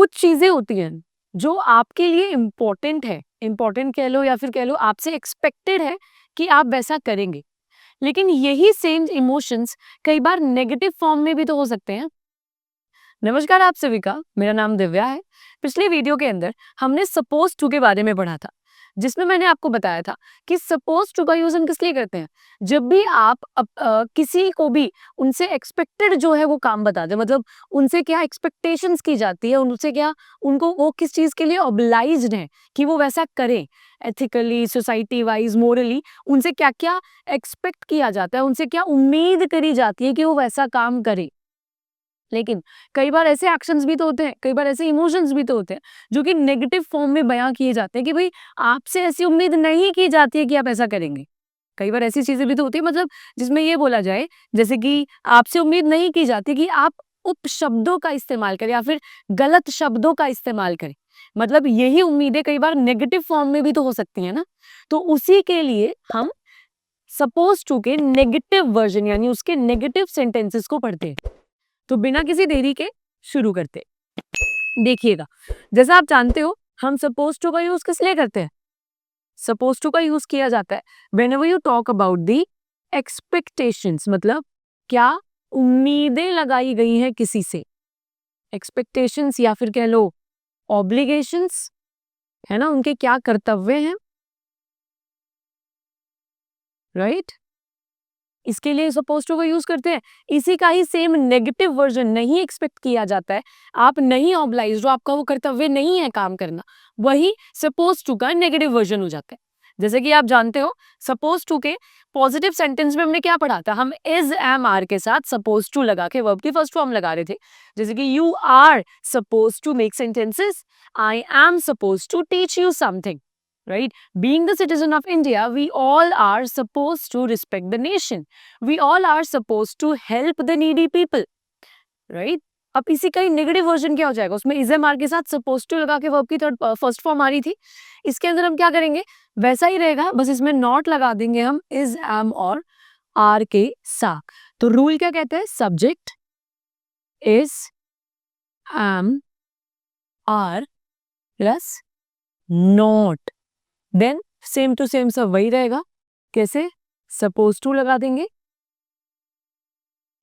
कुछ चीजें होती हैं जो आपके लिए इम्पोर्टेंट है, इम्पोर्टेंट कह लो या फिर कह लो आपसे एक्सपेक्टेड है कि आप वैसा करेंगे, लेकिन यही सेम इमोशंस कई बार नेगेटिव फॉर्म में भी तो हो सकते हैं। नमस्कार आप सभी का, मेरा नाम दिव्या है। पिछले वीडियो के अंदर हमने सपोज टू के बारे में पढ़ा था, जिसमें मैंने आपको बताया था कि सपोज टू का यूज हम किस लिए करते हैं। जब भी आप किसी को भी उनसे एक्सपेक्टेड जो है वो काम बता दे, मतलब उनसे क्या एक्सपेक्टेशंस की जाती है, उनसे क्या, उनको वो किस चीज के लिए ऑब्लाइज्ड है कि वो वैसा करें, एथिकली, सोसाइटी वाइज, मोरली उनसे क्या क्या एक्सपेक्ट किया जाता है, उनसे क्या उम्मीद करी जाती है कि वो वैसा काम करे। लेकिन कई बार ऐसे एक्शंस भी तो होते हैं, कई बार ऐसे इमोशंस भी तो होते हैं जो कि नेगेटिव फॉर्म में बयां किए जाते हैं कि भाई आपसे ऐसी उम्मीद नहीं की जाती है कि आप ऐसा करेंगे। कई बार ऐसी चीजें भी तो होती है, मतलब जिसमें ये बोला जाए जैसे कि आपसे उम्मीद नहीं की जाती कि आप उपशब्दों का इस्तेमाल करें या फिर गलत शब्दों का इस्तेमाल करें। मतलब यही उम्मीदें कई बार नेगेटिव फॉर्म में भी तो हो सकती है ना। तो उसी के लिए हम सपोज टू के नेगेटिव वर्जन यानी उसके नेगेटिव सेंटेंसेस को पढ़ते हैं। तो बिना किसी देरी के शुरू करते हैं। देखिएगा, जैसा आप जानते हो हम सपोज टू का यूज किस लिए करते हैं। सपोज टू का यूज किया जाता है whenever you talk about the expectations, मतलब क्या उम्मीदें लगाई गई हैं किसी से। एक्सपेक्टेशंस या फिर कह लो ऑब्लिगेशंस, है ना, उनके क्या कर्तव्य हैं, राइट। इसके लिए सपोज टू का यूज करते हैं। इसी का ही सेम नेगेटिव वर्जन नहीं एक्सपेक्ट किया जाता है, आप नहीं ऑब्लाइज हो, आपका वो कर्तव्य नहीं है काम करना, वही सपोज टू का नेगेटिव वर्जन हो जाता है। जैसे कि आप जानते हो सपोज टू के पॉजिटिव सेंटेंस में हमने क्या पढ़ा था, हम इज एम आर के साथ सपोज टू लगा के वर्ब की फर्स्ट फॉर्म लगा रहे थे। जैसे कि you are suppose to make sentences, I am suppose to teach you something, right? Being the citizen of India, we all are supposed to respect the nation. We all are supposed to help the needy people, right? अब इसी का ही negative version क्या हो जाएगा, उसमें is am are के साथ suppose to लगा के वर्ब की थर्ड फर्स्ट फॉर्म आ रही थी। इसके अंदर हम क्या करेंगे, वैसा ही रहेगा, बस इसमें नॉट लगा देंगे हम इज एम और आर के साथ। तो रूल क्या कहता है, subject is am are plus not, then same to same सब वही रहेगा। कैसे, सपोज टू लगा देंगे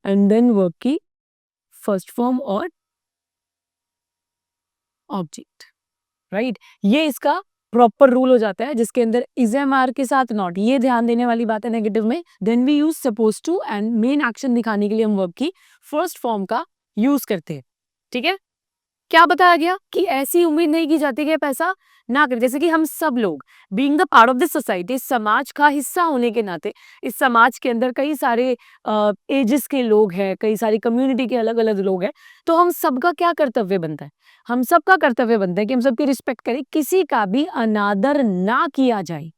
एंड देन वर्ब की फर्स्ट फॉर्म और ऑब्जेक्ट, राइट। ये इसका प्रॉपर रूल हो जाता है, जिसके अंदर इज एम आर के साथ नॉट, ये ध्यान देने वाली बात है नेगेटिव में। Then we use suppose to and main action दिखाने के लिए हम वर्ब की फर्स्ट फॉर्म का यूज करते हैं। ठीक है, क्या बताया गया कि ऐसी उम्मीद नहीं की जाती कि आप ऐसा ना करें। जैसे कि हम सब लोग being the part of this society, समाज का हिस्सा होने के नाते, इस समाज के अंदर कई सारे एजेस के लोग हैं, कई सारी कम्युनिटी के अलग अलग लोग हैं। तो हम सबका क्या कर्तव्य बनता है, हम सबका कर्तव्य बनता है कि हम सबकी रिस्पेक्ट करें, किसी का भी अनादर ना किया जाए,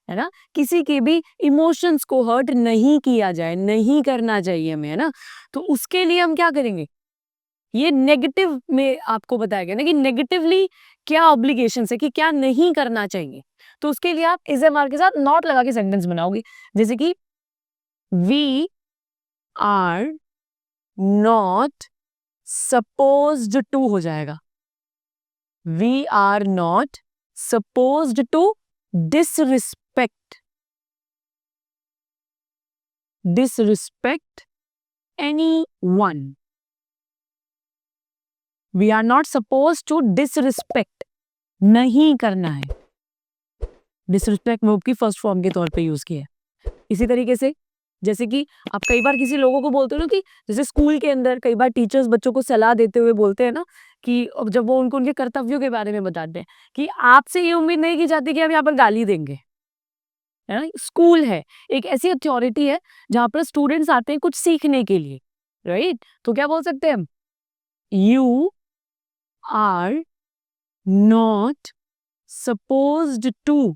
है ना, किसी के भी इमोशंस को हर्ट नहीं किया जाए, नहीं करना चाहिए हमें, है ना। तो उसके लिए हम क्या करेंगे, ये नेगेटिव में आपको बताया गया ना कि नेगेटिवली क्या ऑब्लिगेशंस है, कि क्या नहीं करना चाहिए। तो उसके लिए आप इज एम आर के साथ नॉट लगा के सेंटेंस बनाओगे। जैसे कि we are not supposed to हो जाएगा, we are not supposed to disrespect anyone. We are not suppose to disrespect, नहीं करना है। डिसरिस्पेक्ट वर्ब की फर्स्ट फॉर्म के तौर पे यूज किया है। इसी तरीके से जैसे कि आप कई बार किसी लोगों को बोलते हो ना कि जैसे स्कूल के अंदर कई बार टीचर्स बच्चों को सलाह देते हुए बोलते हैं ना कि अब जब वो उनको उनके कर्तव्यों के बारे में बताते हैं कि आपसे ये उम्मीद नहीं की जाती कि आप यहाँ पर गाली देंगे, है ना। स्कूल है एक ऐसी अथॉरिटी है जहाँ पर स्टूडेंट्स आते हैं कुछ सीखने के लिए, राइट। तो क्या बोल सकते हैं हम, you are not supposed to,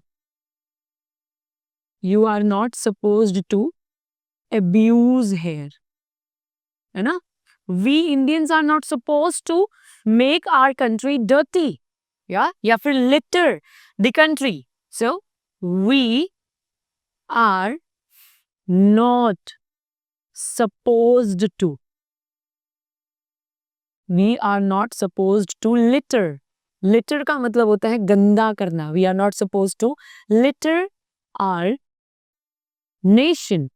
you are not supposed to abuse here, है ना। We Indians are not supposed to make our country dirty, या फिर litter the country. So we are not supposed to we are not supposed to litter. Litter का मतलब होता है गंदा करना. We are not supposed to litter our nation.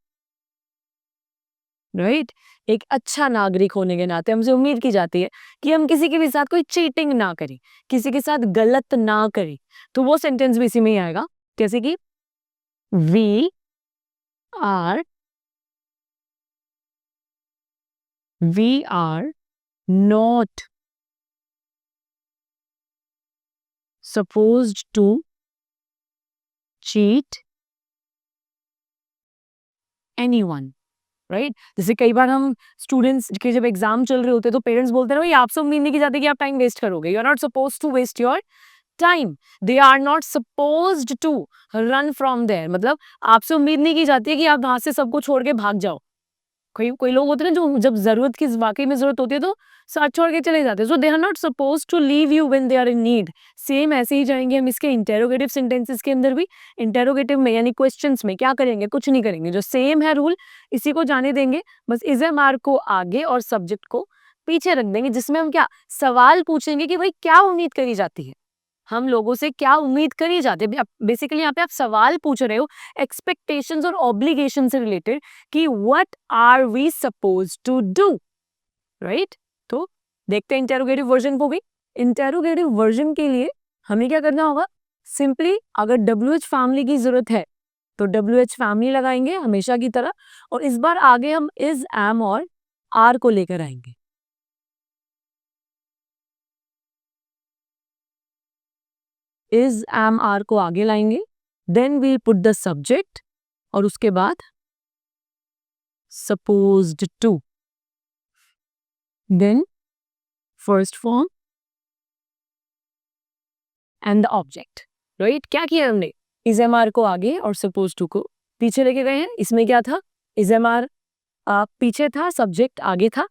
Right. एक अच्छा नागरिक होने के नाते हमसे उम्मीद की जाती है कि हम किसी के भी साथ कोई चीटिंग ना करें, किसी के साथ गलत ना करें. तो वो सेंटेंस भी इसी में ही आएगा, जैसे कि we are not supposed to cheat anyone. Right. जैसे कई बार हम स्टूडेंट्स के जब एग्जाम चल रहे होते हैं तो पेरेंट्स बोलते हैं ना, ये आपसे उम्मीद नहीं की जाती कि आप टाइम वेस्ट करोगे. You are not suppose to waste your time. They are not supposed to run from there. मतलब आपसे उम्मीद नहीं की जाती है कि आप वहां से सबको छोड़ के भाग जाओ. कोई कोई लोग होते हैं ना, जो जब जरूरत की वाकई में जरूरत होती है तो साथ छोड़ के चले जाते हैं. So they are not suppose to leave you when they are in need. Same ऐसे ही जाएंगे हम इसके इंटेरोगेटिव सेंटेंसेस के अंदर भी. इंटेरोगेटिव में यानी क्वेश्चंस में क्या करेंगे, कुछ नहीं करेंगे. जो सेम है रूल, इसी को जाने देंगे. बस इज एम आर को आगे और सब्जेक्ट को पीछे रख देंगे, जिसमें हम क्या सवाल पूछेंगे कि भाई क्या उम्मीद करी जाती है, हम लोगों से क्या उम्मीद करी जाती है. बेसिकली यहाँ पे आप सवाल पूछ रहे हो एक्सपेक्टेशंस और ऑब्लिगेशन से रिलेटेड कि what are we suppose to do. Right. तो देखते हैं इंटेरोगेटिव वर्जन को भी. इंटेरोगेटिव वर्जन के लिए हमें क्या करना होगा, सिंपली अगर WH फैमिली की जरूरत है तो WH फैमिली लगाएंगे हमेशा की तरह, और इस बार आगे हम इज, एम और आर को लेकर आएंगे. इज, एम, आर को आगे लाएंगे. Then we put the subject और उसके बाद supposed to. Then first form and the object. Right. क्या किया हमने, इज एम आर को आगे और सपोज टू को पीछे लेके गए हैं. इसमें क्या था, इज एम आर पीछे था, सब्जेक्ट आगे था.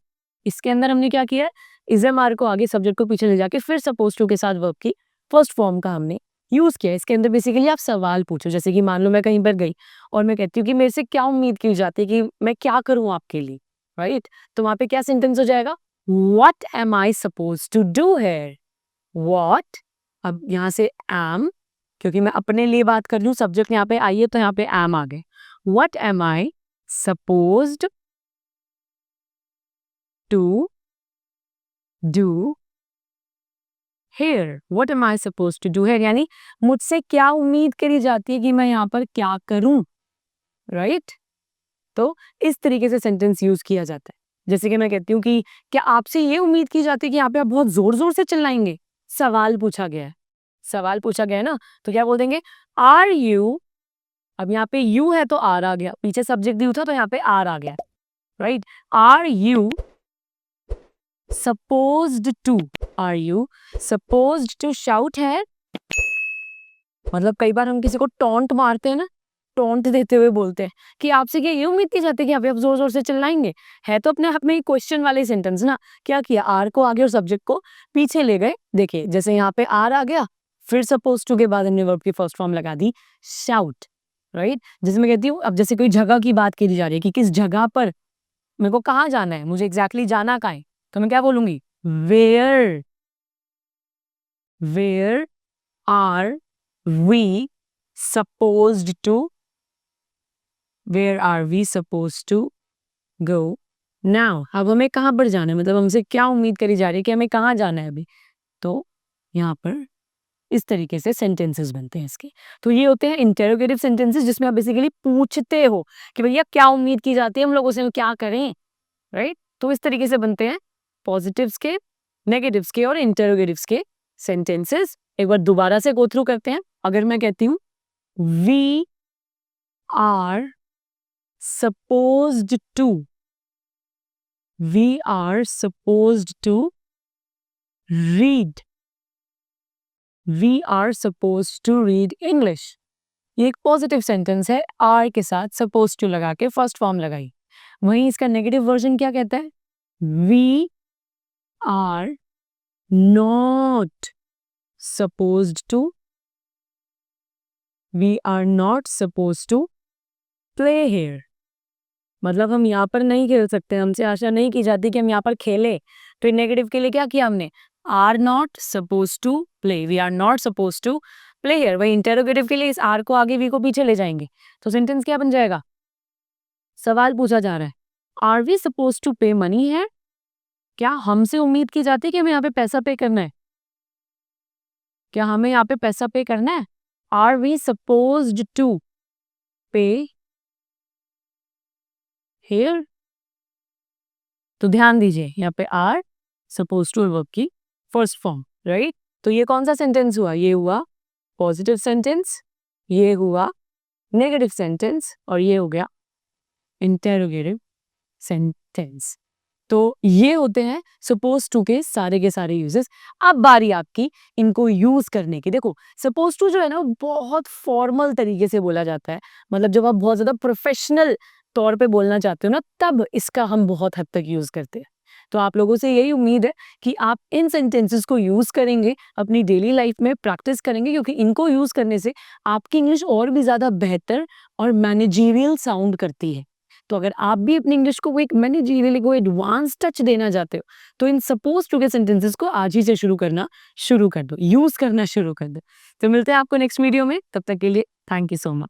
इसके अंदर हमने क्या किया, इज एम आर को आगे, सब्जेक्ट को पीछे ले जाके फिर सपोज टू के साथ वर्ब की फर्स्ट फॉर्म का हमने यूज किया. इसके अंदर बेसिकली आप सवाल पूछो. जैसे कि मान लो मैं कहीं पर गई और मैं कहती हूँ कि मेरे से क्या उम्मीद की जाती है कि मैं क्या करूं आपके लिए. राइट. तो वहां पे क्या सेंटेंस हो जाएगा, what am I suppose to do here. What, अब यहाँ से एम, क्योंकि मैं अपने लिए बात कर रही हूँ, सब्जेक्ट यहाँ पे आई है तो यहाँ पे एम आ गए. What am I supposed to do here. What am I supposed to do here? यानी मुझसे क्या उम्मीद करी जाती है कि मैं यहाँ पर क्या करूं. राइट. तो इस तरीके से सेंटेंस यूज किया जाता है. जैसे कि मैं कहती हूँ कि क्या आपसे ये उम्मीद की जाती है कि यहाँ पे आप बहुत जोर जोर से चिल्लाएंगे. सवाल पूछा गया है, सवाल पूछा गया है ना, तो क्या बोल देंगे, आर यू. अब यहाँ पे यू है तो आर आ गया, पीछे सब्जेक्ट दी था तो यहाँ पे आर आ गया. Right. Are you supposed to, are you supposed to shout है. मतलब कई बार हम किसी को टॉन्ट मारते हैं ना, टॉन्ट देते हुए बोलते हैं कि आपसे क्या ये उम्मीद की जाती है कि आप जोर जोर से चिल्लाएंगे. है तो अपने आप में क्वेश्चन वाले सेंटेंस ना. क्या किया, आर को आगे और सब्जेक्ट को पीछे ले गए. देखिए जैसे यहाँ पे आर आ गया, फिर सपोज टू के बाद हमने वर्ब की फर्स्ट फॉर्म लगा दी शाउट. राइट. जैसे मैं कहती हूँ, अब जैसे कोई जगह की बात की जा रही है कि किस जगह पर मेरे को कहाँ जाना है, मुझे एग्जैक्टली जाना कहाँ है, तो मैं क्या बोलूंगी, where. Where are we supposed to, where are we suppose to go now. अब हमें कहाँ पर जाना है, मतलब हमसे क्या उम्मीद करी जा रही है कि हमें कहाँ जाना है अभी. तो यहाँ पर इस तरीके से सेंटेंसेस बनते हैं इसके. तो ये होते हैं इंटेरोगेटिव सेंटेंसेस, जिसमें आप बेसिकली पूछते हो कि भैया क्या उम्मीद की जाती है हम लोगों से, क्या करें. राइट. तो इस तरीके से बनते हैं पॉजिटिव्स के, नेगेटिव्स के और इंटेरोगेटिव्स के सेंटेंसेस. एक बार दोबारा से गो थ्रू करते हैं. अगर मैं कहती हूँ we are supposed to, we are supposed to read, we are supposed to read English. ये एक पॉजिटिव सेंटेंस है, आर के साथ सपोज टू लगा के फर्स्ट फॉर्म लगाई. वहीं इसका नेगेटिव वर्जन क्या कहता है, we are not supposed to, we are not supposed to play here. मतलब हम यहाँ पर नहीं खेल सकते, हमसे आशा नहीं की जाती कि हम यहाँ पर खेलें। तो नेगेटिव के लिए क्या किया हमने? Are not suppose to play, we are not suppose to play here. वही इंटेरोगेटिव के लिए इस आर को आगे वी को पीछे ले जाएंगे, तो सेंटेंस क्या बन जाएगा? सवाल पूछा जा रहा है, आर वी सपोज टू पे मनी है? क्या हमसे उम्मीद की जाती है कि हमें यहाँ पे पैसा पे करना है? क्या हमें यहाँ पे पैसा पे करना है? आर वी सपोज्ड टू पे हियर? तो ध्यान दीजिए, यहाँ पे आर सपोज टू वर्ब की फर्स्ट फॉर्म, राइट? तो ये कौन सा सेंटेंस हुआ? ये हुआ पॉजिटिव सेंटेंस, ये हुआ नेगेटिव सेंटेंस, और ये हो गया इंटेरोगेटिव सेंटेंस। तो ये होते हैं सपोज टू के सारे यूजेस। अब बारी आपकी इनको यूज करने की। देखो, सपोज टू जो है ना, वो बहुत फॉर्मल तरीके से बोला जाता है। मतलब जब आप बहुत ज्यादा प्रोफेशनल तौर पे बोलना चाहते हो ना, तब इसका हम बहुत हद तक यूज करते हैं। तो आप लोगों से यही उम्मीद है कि आप इन सेंटेंसेस को यूज करेंगे, अपनी डेली लाइफ में प्रैक्टिस करेंगे, क्योंकि इनको यूज करने से आपकी इंग्लिश और भी ज्यादा बेहतर और मैनेजरियल साउंड करती है। तो अगर आप भी अपनी इंग्लिश को एक मैनेजरियल को एडवांस टच देना चाहते हो, तो इन सपोज टू के सेंटेंसेस को आज ही से शुरू कर दो, यूज करना शुरू कर दो। तो मिलते हैं आपको नेक्स्ट वीडियो में, तब तक के लिए थैंक यू सो मच।